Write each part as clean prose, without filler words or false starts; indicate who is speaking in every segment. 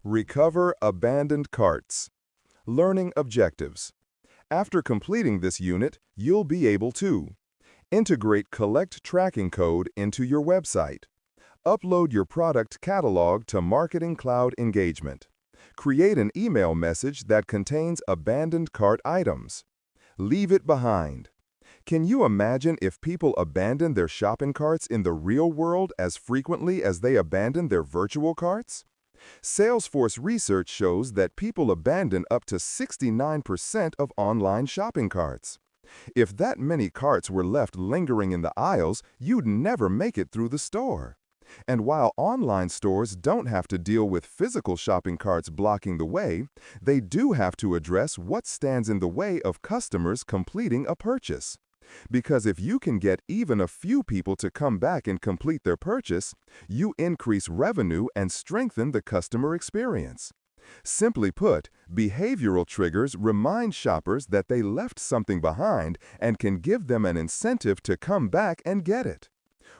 Speaker 1: Recover abandoned carts. Learning objectives. After completing this unit, you'll be able to integrate collect tracking code into your website, upload your product catalog to Marketing Cloud Engagement, create an email message that contains abandoned cart items, leave it behind. Can you imagine if people abandon their shopping carts in the real world as frequently as they abandon their virtual carts? Salesforce research shows that people abandon up to 69% of online shopping carts. If that many carts were left lingering in the aisles, you'd never make it through the store. And while online stores don't have to deal with physical shopping carts blocking the way, they do have to address what stands in the way of customers completing a purchase. Because if you can get even a few people to come back and complete their purchase, you increase revenue and strengthen the customer experience. Simply put, behavioral triggers remind shoppers that they left something behind and can give them an incentive to come back and get it.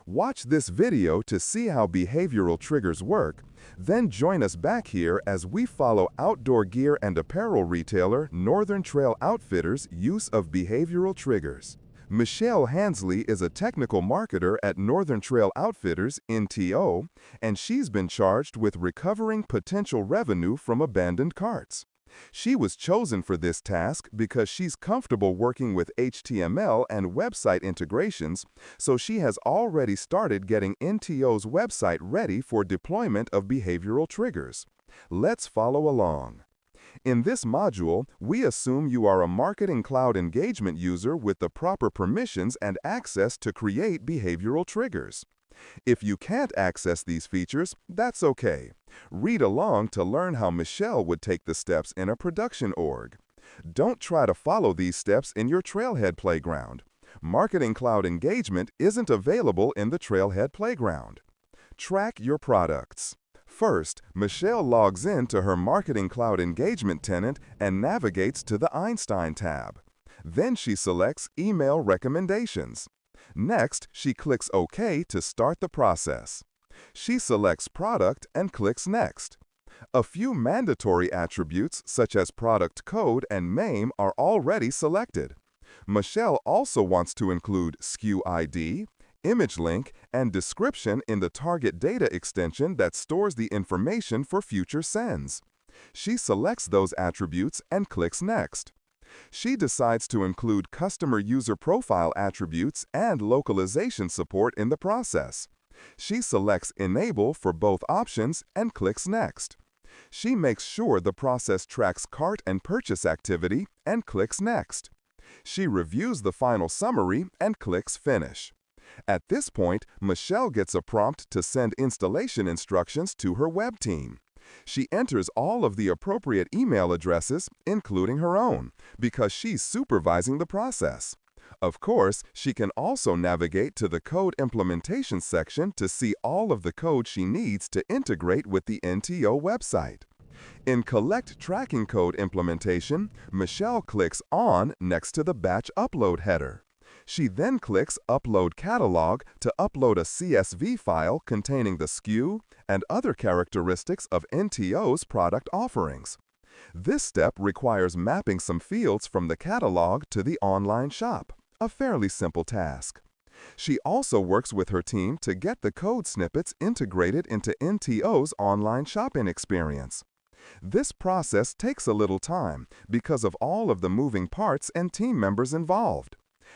Speaker 1: Watch this video to see how behavioral triggers work, then join us back here as we follow outdoor gear and apparel retailer Northern Trail Outfitters' use of behavioral triggers. Michelle Hansley is a technical marketer at Northern Trail Outfitters, NTO, and she's been charged with recovering potential revenue from abandoned carts. She was chosen for this task because she's comfortable working with HTML and website integrations, so she has already started getting NTO's website ready for deployment of behavioral triggers. Let's follow along. In this module, we assume you are a Marketing Cloud Engagement user with the proper permissions and access to create behavioral triggers. If you can't access these features, that's okay. Read along to learn how Michelle would take the steps in a production org. Don't try to follow these steps in your Trailhead playground. Marketing Cloud Engagement isn't available in the Trailhead playground. Track your products. First, Michelle logs in to her Marketing Cloud Engagement tenant and navigates to the Einstein tab. Then she selects Email Recommendations. Next, she clicks OK to start the process. She selects Product and clicks Next. A few mandatory attributes such as product code and name are already selected. Michelle also wants to include SKU ID, image link, and description in the target data extension that stores the information for future sends. She selects those attributes and clicks Next. She decides to include customer user profile attributes and localization support in the process. She selects Enable for both options and clicks Next. She makes sure the process tracks cart and purchase activity and clicks Next. She reviews the final summary and clicks Finish. At this point, Michelle gets a prompt to send installation instructions to her web team. She enters all of the appropriate email addresses, including her own, because she's supervising the process. Of course, she can also navigate to the code implementation section to see all of the code she needs to integrate with the NTO website. In Collect Tracking Code implementation, Michelle clicks On next to the batch upload header. She then clicks Upload Catalog to upload a CSV file containing the SKU and other characteristics of NTO's product offerings. This step requires mapping some fields from the catalog to the online shop, a fairly simple task. She also works with her team to get the code snippets integrated into NTO's online shopping experience. This process takes a little time because of all of the moving parts and team members involved.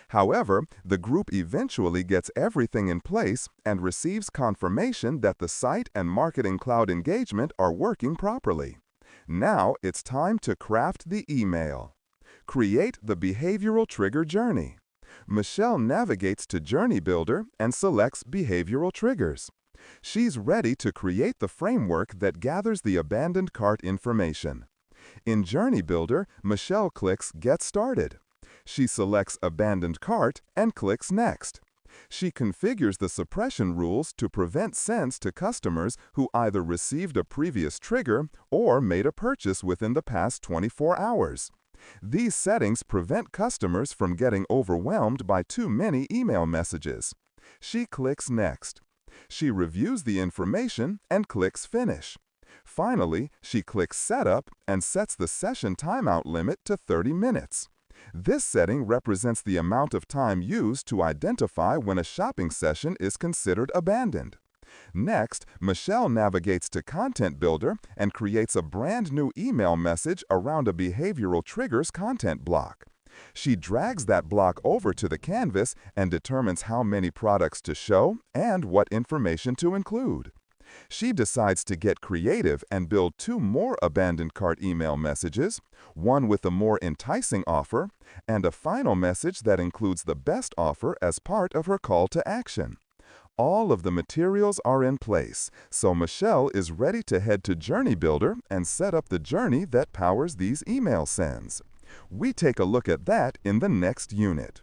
Speaker 1: However, the group eventually gets everything in place and receives confirmation that the site and Marketing Cloud Engagement are working properly. Now it's time to craft the email. Create the behavioral trigger journey. Michelle navigates to Journey Builder and selects Behavioral Triggers. She's ready to create the framework that gathers the abandoned cart information. In Journey Builder, Michelle clicks Get Started. She selects Abandoned Cart and clicks Next. She configures the suppression rules to prevent sends to customers who either received a previous trigger or made a purchase within the past 24 hours. These settings prevent customers from getting overwhelmed by too many email messages. She clicks Next. She reviews the information and clicks Finish. Finally, she clicks Setup and sets the session timeout limit to 30 minutes. This setting represents the amount of time used to identify when a shopping session is considered abandoned. Next, Michelle navigates to Content Builder and creates a brand new email message around a behavioral triggers content block. She drags that block over to the canvas and determines how many products to show and what information to include. She decides to get creative and build 2 more abandoned cart email messages, one with a more enticing offer, and a final message that includes the best offer as part of her call to action. All of the materials are in place, so Michelle is ready to head to Journey Builder and set up the journey that powers these email sends. We take a look at that in the next unit.